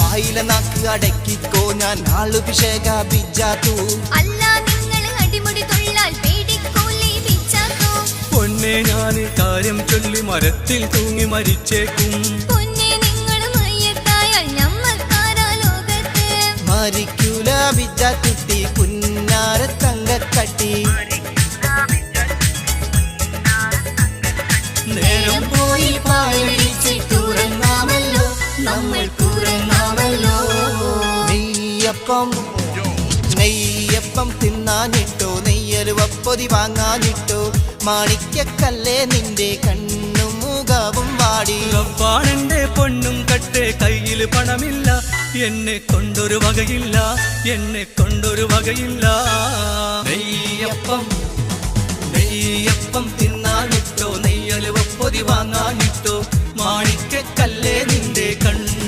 വായിലെ നാക്ക് അടക്കിക്കോ ഞാൻ ആളുഭിഷേക ബിജാത്തു അല്ല നിങ്ങൾ അടിമുടി തൊഴിലാൽ പേടിക്കോലി ബിജാത്തു പൊന്നെ ഞാൻ കാര്യം ചൊല്ലി മരത്തിൽ തൂങ്ങി മരിച്ചേക്കും പൊന്നെ നിങ്ങൾ മയ്യത്തായാൽ ഞമ്മക്കാരാ ലോകത്ത് മരിക്കൂല ബിജാത്തുട്ടി പുന്നാര തങ്കക്കട്ടി നേരം പോയി പാടിച്ചിട്ടുറങ്ങാമല്ലോ നമ്മൾ കൂറങ്ങാമല്ലോ നെയ്യപ്പം തിന്നാനിട്ടോ നെയ്യലുവപ്പൊതി വാങ്ങാനിട്ടോ മാണിക്കക്കല്ലേ നിന്റെ കണ്ണും മുഖവും വാടി പാണെന്റെ പൊന്നും കട്ടെ കയ്യിൽ പണമില്ല എന്നെ കൊണ്ടൊരു വകയില്ല എന്നെ കൊണ്ടൊരു വകയില്ല നെയ്യപ്പം തിന്നാനിട്ടോ നെയ്യലുവപ്പൊതി വാങ്ങാനിട്ടോ